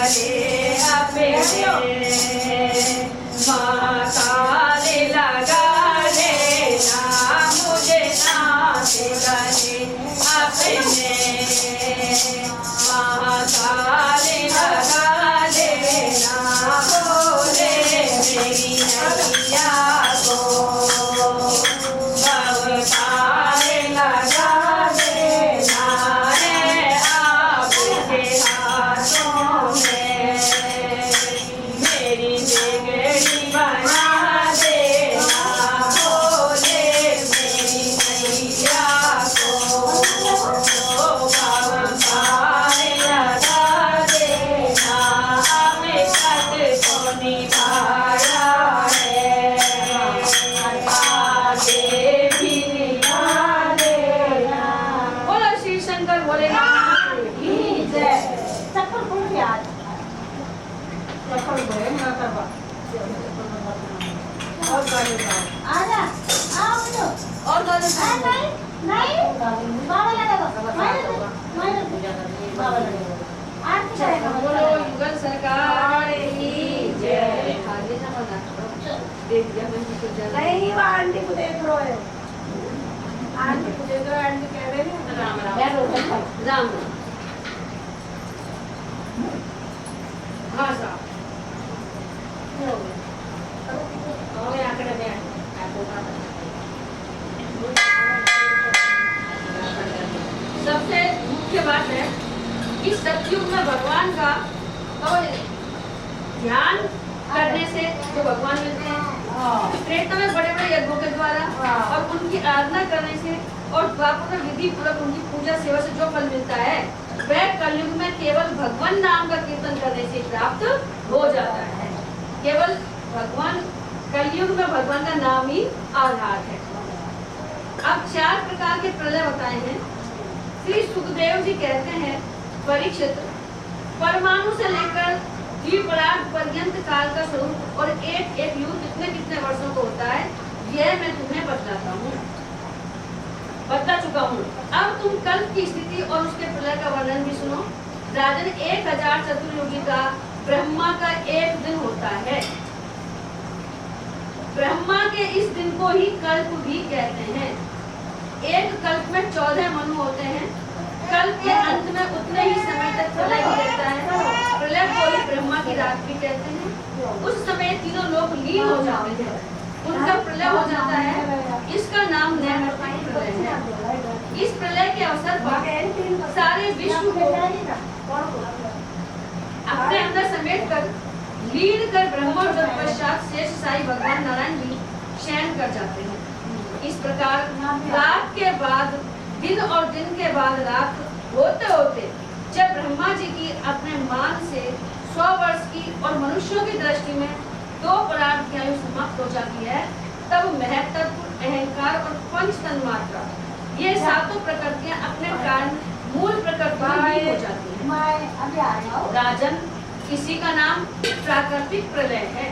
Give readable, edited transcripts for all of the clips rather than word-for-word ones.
गले अपने माँ काले लगा लेना मुझे नाच गले अपने माँ काले लगा लेना बोले मेरी नैया को भव काले लगा लेना है आपके हाथों में मेरी बिगड़ी बना देना बोले मेरी नैया को भव काले लगा देना हमें तक को निभाया है आगे भी निभा देना। बोलो श्री शंकर भोलेनाथ की जय। चप्पल खोल के आज चप्पल भरे ना करवा और गाने गाओ आजा आओ बोलो और गाने नहीं नहीं बाबा लगेगा बाबा लगेगा आरती करेगा बोलो युगल सरकार की जय। आगे ना बना देख दिया मैं तो जय नहीं वो आंटी को देख लो है आंटी को देख लो आंटी कह रहे हैं राम राम बैठो राम हाँ साहब और ये आंकड़े में आपको सबसे मुख्य बात है कि सतयुग में भगवान का और ध्यान करने से जो भगवान मिलते हैं त्रेता में बड़े बड़े यज्ञों के द्वारा और उनकी आराधना करने से और द्वापर में विधि पूर्वक उनकी पूजा सेवा से जो फल मिलता है वह कलयुग में केवल भगवान नाम का कीर्तन करने से प्राप्त हो जाता है। केवल भगवान कलयुग में भगवान का नाम ही आधार है। अब 4 प्रकार के प्रलय बताए हैं। श्री सुखदेव जी कहते हैं परीक्षित परमाणु से लेकर द्विपराग पर्यंत काल का स्वरूप और एक एक युग कितने वर्षों को होता है यह मैं तुम्हें बता चुका हूँ। अब तुम कल की स्थिति और उसके प्रलय का वर्णन भी सुनो। राजन 1000 चतुर्युगी का ब्रह्मा का एक दिन होता है। ब्रह्मा के इस दिन को ही कल्प भी कहते हैं। एक कल्प में 14 मनु होते हैं। कल्प के अंत में उतने ही समय तक प्रलय भी रहता है। प्रलय को ही ब्रह्मा की रात भी कहते हैं। उस समय तीनों लोग लीन हो जाते हैं, उनका प्रलय हो जाता है। इसका नाम नैमित्तिक प्रलय है। इस प्रलय के अवसर पर सारे विश्व को अपने अंदर समेट कर लीन कर ब्रह्मा और तत्पश्चात शेष साई भगवान नारायण भी शयन कर जाते हैं। इस प्रकार रात के बाद दिन और दिन के बाद रात होते होते जब ब्रह्मा जी की अपने मान से 100 वर्ष की और मनुष्यों की दृष्टि में 2 परार्थ की आयु समाप्त हो जाती है तब महत्त्व अहंकार और पंच तन्मात्रा ये सातों प्रकृतियां अपने कारण मूल प्रकृति में हो जाती हैं। राजन इसी का नाम प्राकृतिक प्रलय है।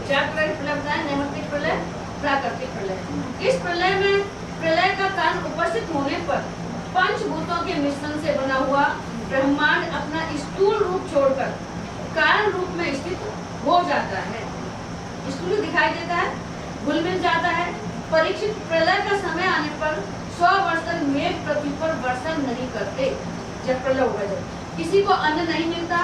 नैमित्तिक प्रलय, प्राकृतिक प्रलय। इस प्रलय में प्रलय का कारण उपस्थित होने पर पंचभूतों के मिश्रण से बना हुआ ब्रह्मांड अपना स्थूल रूप छोड़कर कारण रूप में स्थित हो जाता है। स्थूल दिखाई देता है, घुल मिल जाता है। परीक्षित प्रलय का समय आने पर 100 वर्ष तक मेघ पृथ्वी पर वर्षा नहीं करते। जब प्रलय होगा, जब किसी को अन्न नहीं मिलता,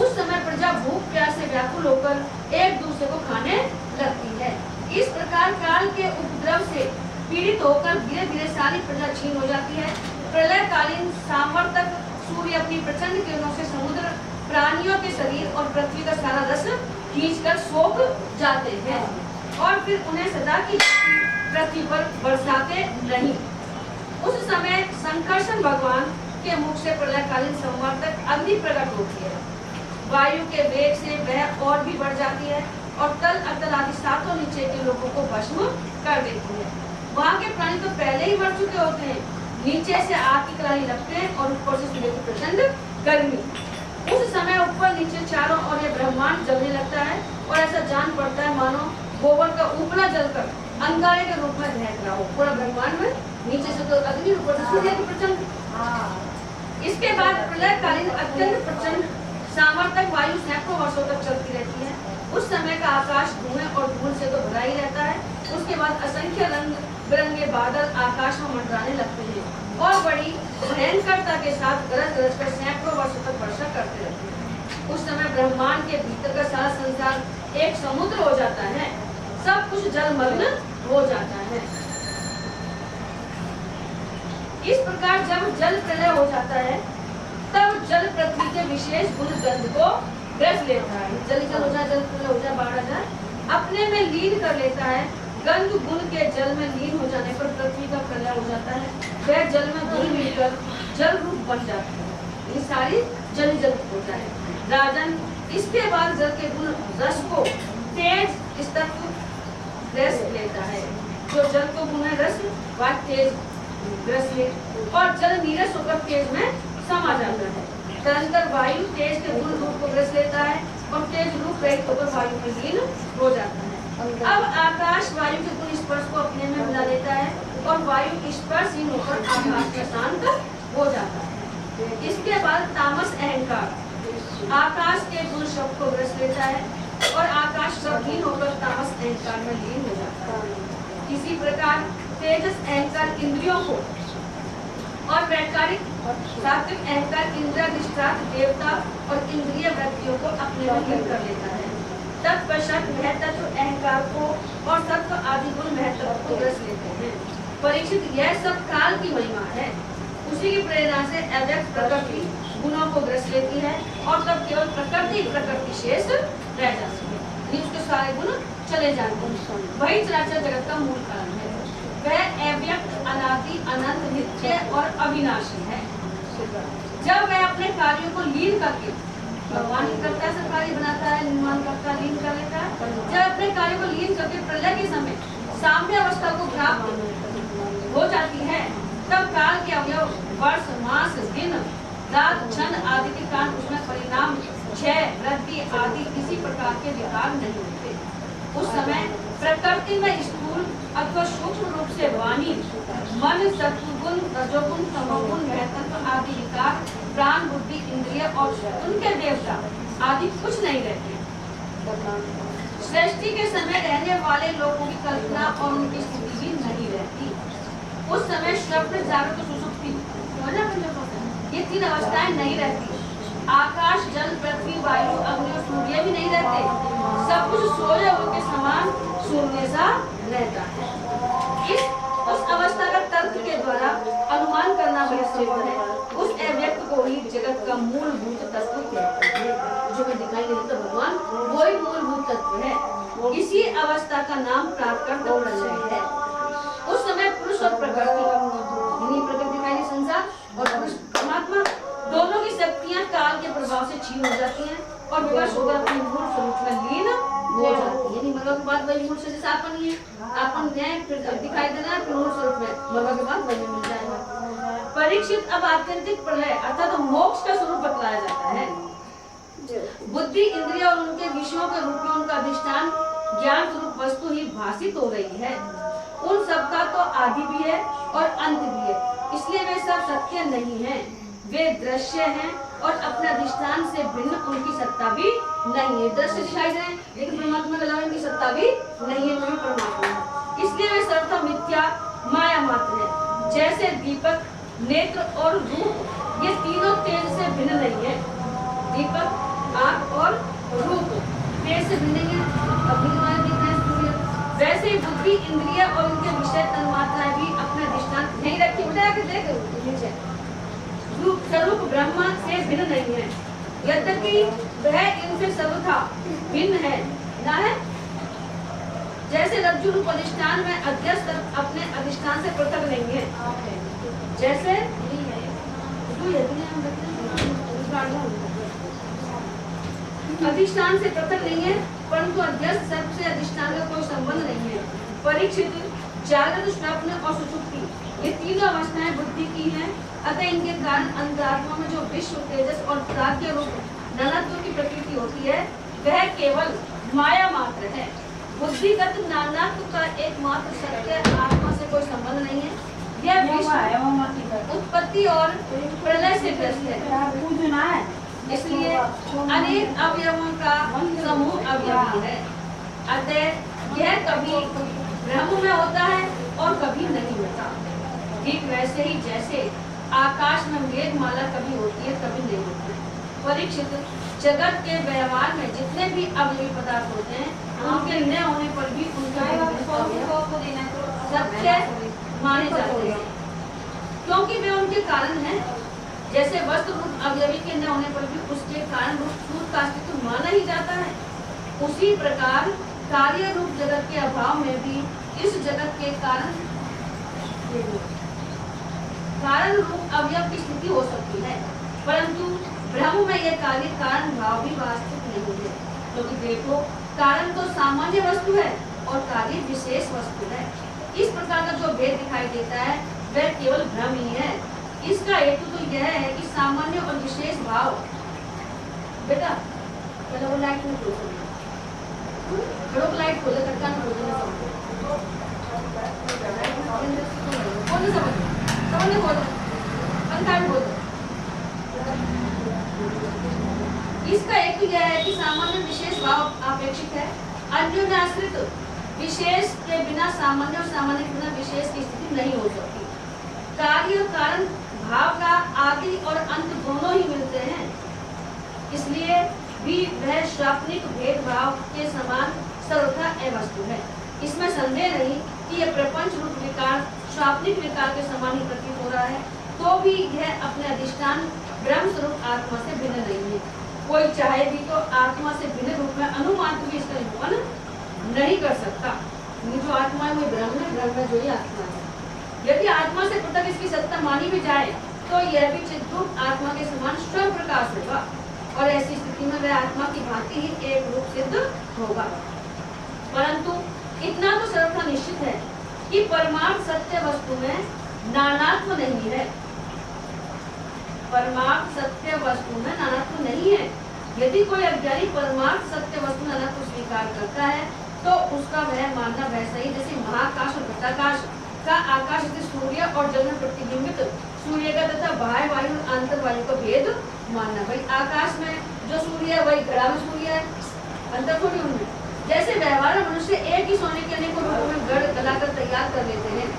उस समय प्रजा भूख प्यास से व्याकुल होकर एक दूसरे को खाने लगती है। इस प्रकार काल के उपद्रव से पीड़ित होकर धीरे धीरे सारी प्रजा क्षीण हो जाती है। प्रलय कालीन सांवर तक सूर्य अपनी प्रचंड किरणों से समुद्र, प्राणियों के शरीर और पृथ्वी का सारा रस खींचकर सोख जाते हैं और फिर उन्हें सदा की पृथ्वी पर बरसाते नहीं। उस समय संकर्षण भगवान के मुख से प्रलयकालीन संवार तक अग्नि प्रकट होती है। वायु के वेग से वह और भी बढ़ जाती है और तल अतल आदि सातों नीचे के लोगों को भस्म कर देती है। वहाँ के प्राणी तो पहले ही मर चुके होते हैं, नीचे से आग की करारी लगते हैं और ऊपर से सूर्य की प्रचंड गर्मी। उस समय ऊपर नीचे चारों ओर ये ब्रह्मांड जलने लगता है और ऐसा जान पड़ता है मानो गोबर का उपला जलकर अंगारे के रूप में दहक रहा हो। पूरा ब्रह्मांड में नीचे से तो अग्नि, ऊपर से सूर्य की प्रचंड। इसके बाद प्रलयकालीन अत्यंत प्रचंड सामर्थक वायु सैकड़ों वर्षों तक चलती रहती है। उस समय का आकाश धुएं और धूल से तो भरा ही रहता है। उसके बाद असंख्य रंग बिरंगे बादल आकाश में मंडराने लगते हैं और बड़ी भयंकरता के साथ गरज गरज कर सैकड़ों वर्षों तक वर्षा करते रहते हैं। उस समय ब्रह्मांड के भीतर का सारा संसार एक समुद्र हो जाता है, सब कुछ जलमग्न हो जाता है। इस प्रकार जब जल प्रलय हो जाता है तब जल पृथ्वी के विशेष गुण गंध को ग्रस लेता है। जल हो जाए, जल प्रलय हो जाए, बाढ़ आ जाए, अपने में लीन कर लेता है। गंध गुण के जल में लीन हो जाने पर पृथ्वी का प्रलय हो जाता है। वह जल में घुल मिलकर जल रूप बन जाता है। ये सारी जल जल होता है। राजन, इसके बाद जल के गुण रस को तेज स्तर ग्रस लेता है। जो जल को गुण है रस वह तेज ग्रस ले और जल नीरस होकर तेज में समा जाता है। तदंतर वायु तेज के गुण रूप को ग्रस लेता है और तेज रूप रहित होकर वायु में लीन हो जाता है। अब आकाश वायु के गुण स्पर्श को अपने में मिला लेता है और वायु स्पर्शहीन होकर आकाश में शांत हो जाता है। इसके बाद तामस अहंकार आकाश के गुण शब्द को ग्रस लेता है और आकाश शब्दहीन होकर तामस अहंकार में लीन हो जाता है। इसी प्रकार तेजस अहंकार इंद्रियों को और वैकारिक सात्विक अहंकार इंद्रियाधिष्ठान देवता और इंद्रिय वृत्तियों को अपने में लीन कर लेता है। तत्पश्चात वह तत्व अहंकार को और सत्व आदि गुण महत्व को ग्रस लेते हैं। परीक्षित, यह सब काल की महिमा है। उसी की प्रेरणा से अव्यक्त प्रकृति गुणों को ग्रस लेती है और तब केवल प्रकृति शेष रह जाती है। उसके सारे गुण चले जाते हैं। वही चराचर जगत का मूल कारण है। वह अव्यक्त, अनादि, अनंत, नित्य और अविनाशी है। जब वह अपने कार्यों को लीन करके भगवान ही करता है, कार्य बनाता है, निर्माण करता है, लीन कर लेता है। जब अपने कार्यों को लीन करके प्रलय के समय साम्य अवस्था को प्राप्त हो जाती है तब काल के अवयव वर्ष, मास, दिन, रात, क्षण आदि के कारण उसमें परिणाम, क्षय, वृद्धि आदि किसी प्रकार के विकार नहीं होते। उस समय प्रकृति में स्थूल अथवा सूक्ष्म रूप से वाणी, मन, सत्वगुण, रजोगुण, तमोगुण, महत्व आदि विकार, प्राण, बुद्धि, इंद्रिय और उनके देवता आदि कुछ नहीं रहते। सृष्टि के समय रहने वाले लोगों की कल्पना और उनकी स्थिति भी नहीं रहती। उस समय स्वप्न, जागृत, सुषुप्ति ये तीन अवस्थाएं नहीं रहती। आकाश, जल, पृथ्वी, वायु, अग्नि और सूर्य भी नहीं रहते। सब कुछ सोए हुए के समान शून्य सा रहता है। उस अवस्था का तर्क के द्वारा अनुमान करना बेहतर है। उस अव्यक्त को ही जगत का मूलभूत तत्व कहते हैं। जो दिखाई नहीं देता भगवान, वही मूलभूत तत्व है। इसी अवस्था का नाम प्राकृत प्रलय है। उस समय पुरुष और प्रकृति में संसार और पुरुष परमात्मा दोनों की शक्तियां काल के प्रभाव से छीन हो जाती हैं और विवश होकर अपने मूल स्वरूप में लीन हो जाती है। मरवा के बाद वही मूल से जैसे आपन ही है, आपन न्याय फिर दिखाई देना फिर मूल स्वरूप में मरवा के बाद वही मिल जाएगा। परीक्षित, अब आत्यंतिक प्रलय अर्थात मोक्ष का स्वरूप बतलाया जाता है। बुद्धि, इंद्रिय और उनके विषयों के रूप में उनका अधिष्ठान ज्ञान स्वरूप वस्तु ही भाषित हो रही है। उन सबका तो आदि भी है और अंत भी है, इसलिए वे सब सत्य नहीं हैं। वे दृश्य हैं और अपने अधिष्ठान से भिन्न उनकी सत्ता भी नहीं है। दृश्य दिखाई दे लेकिन परमात्मा के अलावा इनकी सत्ता भी नहीं है, वही परमात्मा है। इसलिए वे सर्वथा मिथ्या माया मात्र है। जैसे दीपक, नेत्र और रूप ये तीनों तेज से भिन्न नहीं है। दीपक, आँख और रूप तेज से भिन्न नहीं है, वैसे ही बुद्धि, इंद्रिय और उनके विषय तन्मात्राएं भी अपने अधिष्ठान नहीं रखी। स्वरूप ब्रह्मा से भिन्न नहीं है, यद्यपि वह इनसे सर्वथा भिन्न है ना है। जैसे रज्जु रूप अधिष्ठान में अध्यस्त अपने अधिष्ठान से पृथक नहीं है, जैसे अधिष्ठान से पृथक नहीं है, परंतु अध्यस्त सर्प से अधिष्ठान का कोई संबंध नहीं है। परीक्षित, जागृत, स्वप्न और सुषुप्ति ये तीनों अवस्थाएं बुद्धि की हैं। अतः इनके कारण अंतरात्मा में जो विश्व, तेजस और प्राज्ञ रूप नानात्व की प्रकृति होती है वह केवल माया मात्र है। बुद्धिगत नानात्व का एकमात्र सत्य आत्मा से कोई संबंध नहीं है। यह विश्व उत्पत्ति और प्रलय से ग्रस्त है, इसलिए अनेक अवयवों का समूह अवयवी है। अतः यह कभी ब्रह्म में होता है और कभी नहीं होता। ठीक वैसे ही जैसे आकाश में मेघमाला कभी होती है कभी नहीं होती। परीक्षित, जगत के व्यवहार में जितने भी अवयवी पदार्थ होते हैं उनके न होने पर भी उनका सत्य माने जाते हैं, क्योंकि वे उनके कारण हैं। जैसे वस्तु रूप अवयवी के न होने पर भी उसके कारण रूप सूर्य का अस्तित्व माना ही जाता है, उसी प्रकार कार्य रूप जगत के अभाव में भी इस जगत के कारण रूप अवयव की स्थिति हो सकती है, परंतु ब्रह्म में यह कार्य कारण भाव भी वास्तविक नहीं है। क्योंकि देखो, कारण तो सामान्य वस्तु है और कार्य विशेष वस्तु है। इस प्रकार का जो भेद दिखाई देता है वह केवल भ्रम ही है। इसका हेतु तो यह है कि सामान्य और विशेष भाव, बेटा पहले वो लाइट में खोल दो, लाइट खोले तक कान खोल दो, समझ खोल दो, पंखा खोल दो। इसका हेतु यह है कि सामान्य विशेष भाव अपेक्षित है। अन्योन्याश्रित विशेष के बिना सामान्य और सामान्य के बिना विशेष की स्थिति नहीं हो सकती। कार्य और कारण भाव का आदि और अंत दोनों ही मिलते हैं, इसलिए भी वह शाप्निक भेदभाव के समान सर्वथा अवस्तु है। इसमें संदेह नहीं कि यह प्रपंच रूप विकार शाप्निक विकार के समान ही प्रतीत हो रहा है, तो भी यह अपने अधिष्ठान ब्रह्म स्वरूप आत्मा से भिन्न नहीं है। कोई चाहे भी तो आत्मा से भिन्न रूप में अनुमान भी इसका निरूपण नहीं कर सकता। ये जो आत्मा है वो ब्रह्म है, ब्रह्म है जो ही आत्मा है। यदि आत्मा से पृथक इसकी सत्ता मानी भी जाए तो यह भी चिद्रूप आत्मा के समान स्वयं प्रकाश होगा, और ऐसी स्थिति में वह आत्मा की भांति ही एक रूप सिद्ध होगा। परंतु इतना तो सर्वथा निश्चित है कि परमार्थ सत्य वस्तु में नानात्व नहीं है। परमार्थ सत्य वस्तु में नानात्व नहीं है। यदि कोई अज्ञानी परमार्थ सत्य वस्तु में नानात्व स्वीकार करता है तो उसका वह मानना वैसा ही जैसे महाकाश और घटाकाश का आकाश से सूर्य और जल में प्रतिबिंबित सूर्य का तथा बाह्य वायु और आंतर वायु का भेद मानना। भाई आकाश में जो सूर्य है वही घड़ा में सूर्य है, अंतर थोड़ी उनमें। जैसे व्यवहार में मनुष्य एक ही सोने के अनेकों रूपों में गढ़ गलाकर तैयार कर लेते हैं।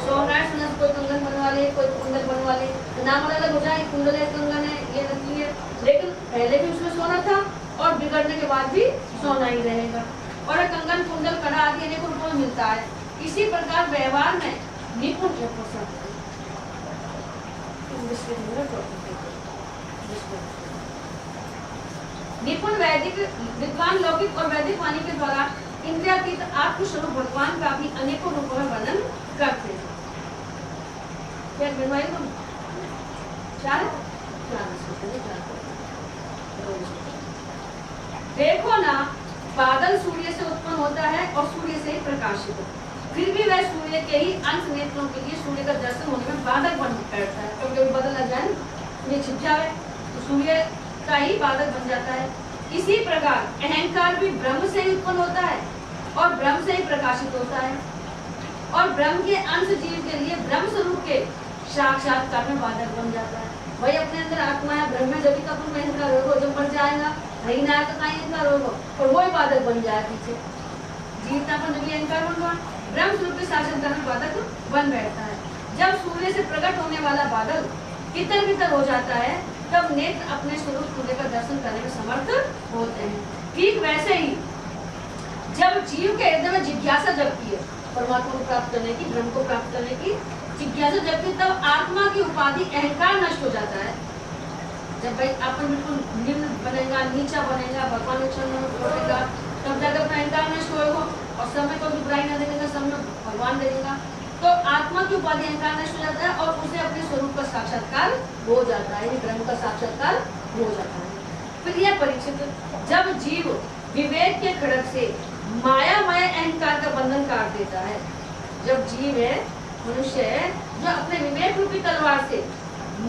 सोनार सोना कोई कंगन बनवा ले, कोई कुंडल बनवा ले, नाम अलग हो जाए, कुंडल है, कंगन है, ये नकली है, लेकिन पहले भी उसमें सोना था और बिगड़ने के बाद भी सोना ही रहेगा। और कंगन कुंडल कड़ा आदि अनेकों रूपों में मिलता है। इसी प्रकार व्यवहार में निपुण निपुण वैदिक विद्वान लौकिक और वैदिक वाणी के द्वारा इंद्रियातीत आत्मस्वरूप भगवान का भी अनेकों रूपों में वर्णन करते हैं। क्या देखो ना, बादल सूर्य से उत्पन्न होता है और सूर्य से ही प्रकाशित, फिर भी वह सूर्य के ही अंश नेत्रों के लिए सूर्य का दर्शन होने में बाधक बन बैठता है। कभी बदल आ जाए, सूर्य छिप जाए तो सूर्य का ही बाधक बन जाता है। इसी प्रकार अहंकार भी ब्रह्म से ही उत्पन्न होता है और ब्रह्म से ही प्रकाशित होता है, और ब्रह्म के अंश जीव के लिए ब्रह्म स्वरूप के साक्षात्कार में बाधक बन जाता है। वही अपने अंदर आत्मा है, ब्रह्म में जब तक उनका अहंकार होगा, जब बढ़ जाएगा नहीं ना तो कहीं अहंकार होगा और वही बाधक बन जाए पीछे। जीवता पर जब अहंकार बनवा ब्रह्म स्वरूप के साक्षात्कार में बाधक बन बैठता है। जब सूर्य से प्रकट होने वाला बादल भीतर भीतर हो जाता है तब नेत्र अपने स्वरूप सूर्य का दर्शन करने में समर्थ होते हैं। ठीक वैसे ही जब जीव के हृदय में जिज्ञासा जगती है परमात्मा को प्राप्त करने की, ब्रह्म को प्राप्त करने की जिज्ञासा जगती, तब आत्मा की उपाधि अहंकार नष्ट हो जाता है। जब भाई अपन बिल्कुल निम्न बनेगा, नीचा बनेगा, भगवान के चरणों में पड़ेगा, तब जाकर अपना अहंकार नष्ट होगा और समय को भी बुराई न देगा, सब में भगवान देगा, तो आत्मा की उपाधि अहंकार नष्ट हो जाता है और उसे अपने स्वरूप का साक्षात्कार हो जाता है, ब्रह्म का साक्षात्कार हो जाता है। फिर यह परीक्षित, जब जीव विवेक के खड़ग से मायामय अहंकार का बंधन काट देता है, जब जीव है, मनुष्य है, जो अपने विवेक रूपी तलवार से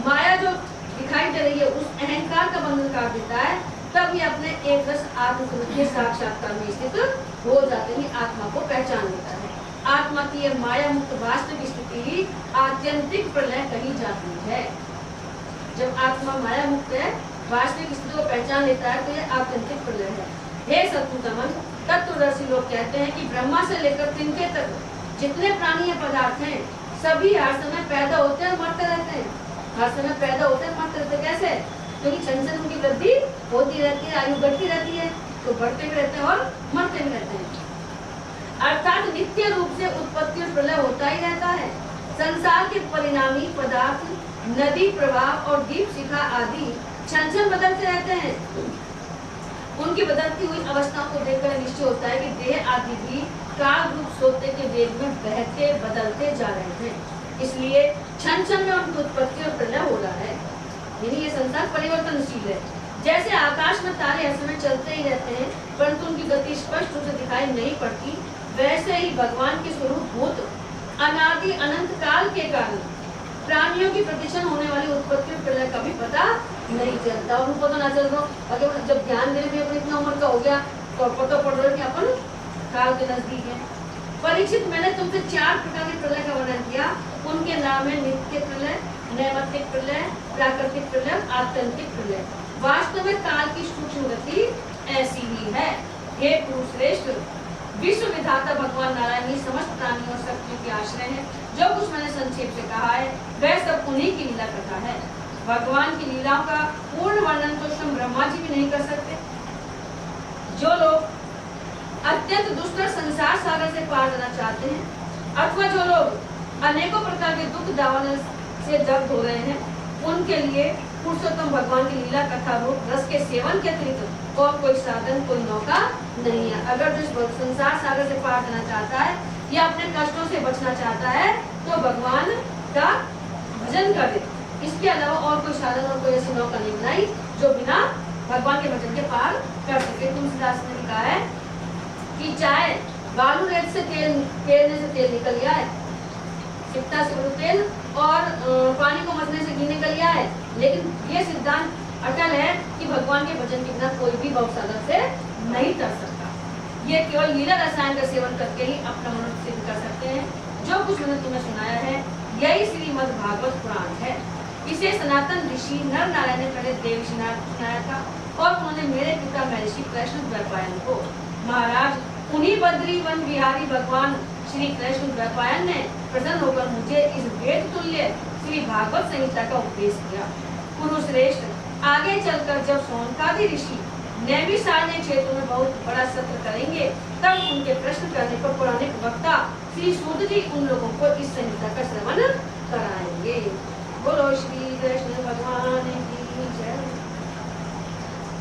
माया जो दिखाई दे रही है उस अहंकार का बंधन काट देता है, तब ये अपने एक रस आत्मस्वरूप के साक्षात्कार में स्थित हो जाते हैं, आत्मा को पहचान लेता है। आत्मा की यह माया मुक्त वास्तविक स्थिति आत्यंतिक प्रलय कही जाती है। जब आत्मा माया मुक्त है वास्तविक स्थिति को पहचान लेता है तो यह आत्यंतिक प्रलय है। हे शत्रुतमन, तत्वदर्शी लोग कहते हैं कि ब्रह्मा से लेकर तिनके तक जितने प्राणीय पदार्थ हैं सभी हर समय पैदा होते हैं और मरते रहते हैं। हर समय पैदा होते हैं मरते रहते हैं। कैसे? क्योंकि क्षण क्षण उनकी वृद्धि होती रहती है, आयु बढ़ती रहती है, तो बढ़ते भी रहते हैं और मरते भी रहते हैं। अर्थात नित्य रूप से उत्पत्ति और प्रलय होता ही रहता है। संसार के परिणामी पदार्थ, नदी प्रवाह और दीप शिखा आदि क्षण क्षण बदलते रहते हैं। उनकी बदलती हुई अवस्थाओं को देखकर निश्चय होता है कि देह आदि भी काल रूप सोते के वेग में बहते बदलते जा रहे हैं। इसलिए क्षण क्षण में उनकी उत्पत्ति और प्रलय हो रहा है। यानी ये संसार परिवर्तनशील है। जैसे आकाश में तारे हर समय चलते ही रहते हैं परंतु उनकी गति स्पष्ट रूप से दिखाई नहीं पड़ती, वैसे ही भगवान के स्वरूप भूत अनादि अनंत काल के कारण प्राणियों की प्रतिक्षण होने वाली उत्पत्ति और प्रलय का भी पता नहीं चलता। उनको तो ना चल रहा, अगर जब ध्यान देने में इतनी उम्र का हो गया तो पता पड़ रहा है कि अपन काल के नजदीक है। परीक्षित, मैंने तुमसे 4 प्रकार के प्रलय का वर्णन किया। उनके नाम है नित्य प्रलय, नैमित्तिक प्रलय, प्राकृतिक प्रलय, आत्यंतिक प्रलय। वास्तव में काल की सूक्ष्म गति ऐसी ही है। हे पुरुषश्रेष्ठ, विश्व विधाता भगवान नारायण ही समस्त प्राणियों और शक्तियों के आश्रय है। जो कुछ मैंने संक्षेप से कहा है वह सब उन्हीं की लीला कथा है। भगवान की लीलाओं का पूर्ण वर्णन तो स्वयं ब्रह्मा जी भी नहीं कर सकते। जो लोग अत्यंत दुष्कर संसार सागर से पार जाना चाहते हैं अथवा जो लोग अनेकों प्रकार के दुख दावानल से दग्ध हो रहे हैं, उनके लिए पुरुषोत्तम भगवान की लीला कथा रूप रस के सेवन के अतिरिक्त और कोई साधन, कोई मौका नहीं है। अगर जो संसार सागर से पार जाना चाहता है या अपने कष्टों से बचना चाहता है तो भगवान का भजन करे। इसके अलावा और कोई साधन और कोई ऐसी नौका नहीं बनाई जो बिना भगवान के भजन के पार कर सके। तुलसीदास ने लिखा है कि चाहे बालू रेत से तेल पेरने से तेल निकल गया है, सिकता से तेल और पानी को मसने से घी निकल गया है, लेकिन ये सिद्धांत अटल है कि भगवान के भजन के बिना कोई भी भवसागर से नहीं तर सकता। ये केवल लीला रसायन का सेवन करके ही अपना मनुष्य सिद्ध कर सकते हैं। जो कुछ मैंने तुम्हें सुनाया है यही श्रीमद् भागवत पुराण है। इसे सनातन ऋषि नर नारायण ने पहले देवऋषि नारद को सुनाया था और उन्होंने मेरे पिता महर्षि कृष्ण द्वैपायन को। महाराज उन्हीं बद्री वन बिहारी भगवान श्री कृष्ण द्वैपायन ने प्रसन्न होकर मुझे इस वेद तुल्य श्री भागवत संहिता का उपदेश किया। पुरुषश्रेष्ठ, आगे चलकर जब सौनकादि ऋषि नैमिषारण्य क्षेत्र में बहुत बड़ा सत्र करेंगे तब उनके प्रश्न करने पर पौराणिक वक्ता श्री सूत जी उन लोगों को इस संहिता का श्रवण कराएंगे। बोलो श्री कृष्ण भगवान की जय।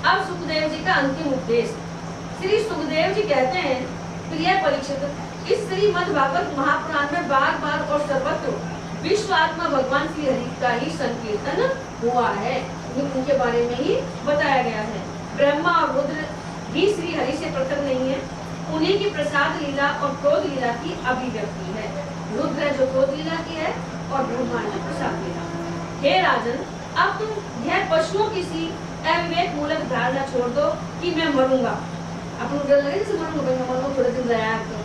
अब सुखदेव जी का अंतिम उपदेश। श्री सुखदेव जी कहते हैं, प्रिय परीक्षित, इस श्रीमद् भागवत महापुराण में बार बार और सर्वत्र विश्वात्मा भगवान श्री हरि का ही संकीर्तन हुआ है। उनके बारे में ही बताया गया है। ब्रह्मा और रुद्र भी श्री हरि से पृथक नहीं है, उन्हीं की प्रसाद लीला और क्रोध लीला की अभिव्यक्ति है। रुद्र है जो क्रोध लीला की है और ब्रह्मा है जो प्रसाद लीला। हे राजन, अब तुम यह पशुओं की सी अविवेक मूलक धारणा छोड़ दो कि मैं मरूंगा। अपन डर लगे जैसे मरूंगा थोड़े दिन रहा तो।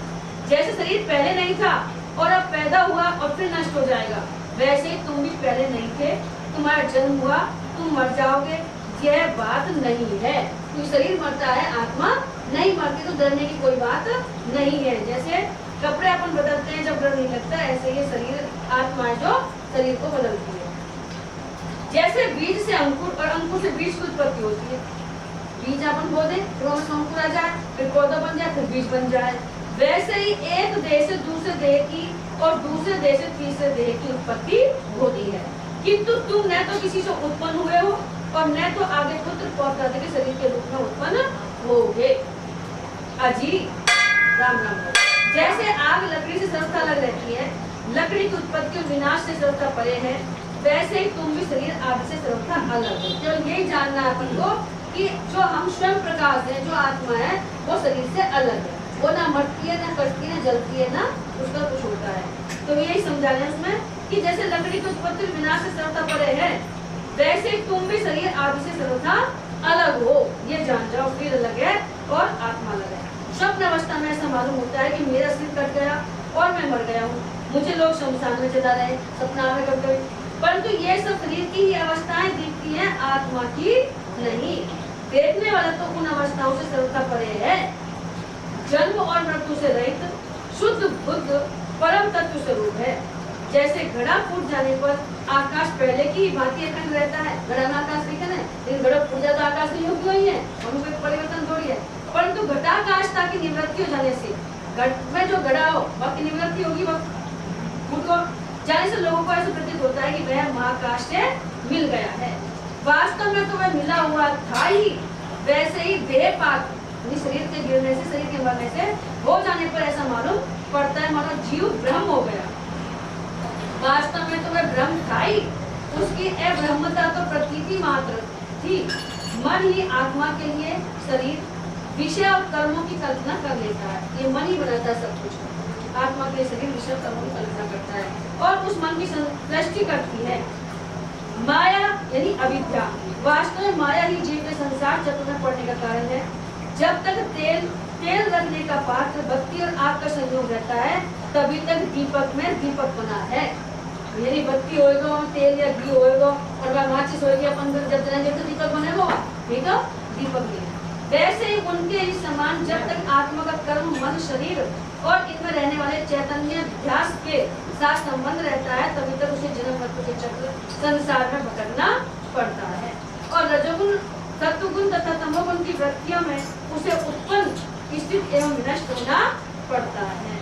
जैसे शरीर पहले नहीं था और अब पैदा हुआ और फिर नष्ट हो जाएगा, वैसे ही तुम भी पहले नहीं थे, तुम्हारा जन्म हुआ, तुम मर जाओगे। यह बात नहीं है। कोई शरीर मरता है, आत्मा नहीं मरती, तो डरने की कोई बात नहीं है। जैसे कपड़े अपन बदलते हैं जब डर नहीं लगता, ऐसे ये शरीर आत्मा जो शरीर को बदलती है। जैसे बीज से अंकुर और अंकुर से बीज की उत्पत्ति होती है, बीज अपन बो दे फिर अंकुर आ जाए, फिर पौधा बन जाए, फिर बीज बन जाए, वैसे ही एक देह से दूसरे देह की और दूसरे देह से तीसरे देह की उत्पत्ति होती है। किंतु तुम न तो किसी से उत्पन्न हुए हो और न तो आगे पुत्र पौत्र के शरीर के रूप में उत्पन्न होगे। अजी राम राम। जैसे आग लकड़ी से सर्वथा अलग रहती है, लकड़ी की उत्पत्ति और विनाश से सर्वथा परे है, वैसे ही तुम भी शरीर आदि से सर्वथा अलग हो। केवल यही जानना है अपन को कि जो हम स्वयं प्रकाश है, जो आत्मा है, वो शरीर से अलग है। वो ना मरती है, ना कटती है, ना जलती है, ना उसका कुछ होता है। तो यही समझाना है उसमें कि जैसे लकड़ी की उत्पत्ति विनाश से सर्वथा परे है, वैसे तुम भी शरीर आदि से सर्वथा अलग हो। ये जान जाओ, शरीर अलग है और आत्मा अलग है। स्वप्न अवस्था में ऐसा मालूम होता है कि मेरा सिर कट गया और मैं मर गया हूँ, मुझे लोग शमशान में चला रहे, सपना में कट गए, परंतु ये सब शरीर की ही अवस्थाएं दिखती हैं, आत्मा की नहीं, देखने वाला तो उन अवस्थाओं से सर्वथा परे है। जन्म और मृत्यु से रहित शुद्ध बुद्ध परम तत्व स्वरूप है। जैसे घड़ा फूट जाने पर आकाश पहले की भांति अखंड रहता है। घड़ा में आकाश दिखे ना, लेकिन घड़ा फूट जाता आकाश नहीं होगी वही है, उनमें कोई परिवर्तन थोड़ी है। परंतु घटाकाशता की निवृत्ति हो जाने से घट में जो घड़ा हो बाकी निवृत्ति होगी, वह फूट को जाने से लोगों को ऐसा प्रतीत होता है कि वह महाकाश से मिल गया है। वास्तव में तो वह मिला हुआ था ही, वैसे ही देहपात शरीर के गिरने से, शरीर के मरने से हो जाने पर ऐसा मालूम पड़ता है मानो जीव ब्रह्म हो गया। वास्तव में तो वह ब्रह्म था ही, उसकी अब्रह्मता तो प्रतीति मात्र थी। मन ही आत्मा के लिए शरीर, विषय और कर्मों की कल्पना कर लेता है। ये मन ही बनाता है सब कुछ। आत्मा के लिए शरीर, विषय और कर्मों की कल्पना करता है और उस मन की सृष्टि करती है। माया यानी अविद्या, वास्तव में माया ही जीव के संसार चक्र में पड़ने का कारण है। जब तक तेल रखने का पात्र बत्ती और आग का संयोग रहता है, तभी तक दीपक में दीपक बना है। यानी बत्ती होएगा, तेल या घी होएगा और वह माचिस होएगी, अपन जब जलाएंगे तो दीपक बनेगा, ठीक है, दीपक नहीं। वैसे ही उनके ही समान जब तक आत्मा का कर्म, मन, शरीर और इनमें रहने वाले चैतन्य ध्यास के साथ संबंध रहता है, तभी तक उसे जन्म मृत्यु के चक्र संसार में भटकना पड़ता है। और रजोगुण, सत्वगुण तथा तमोगुण की वृत्तियों में उसे उत्पन्न, स्थित एवं विनष्ट होना पड़ता है।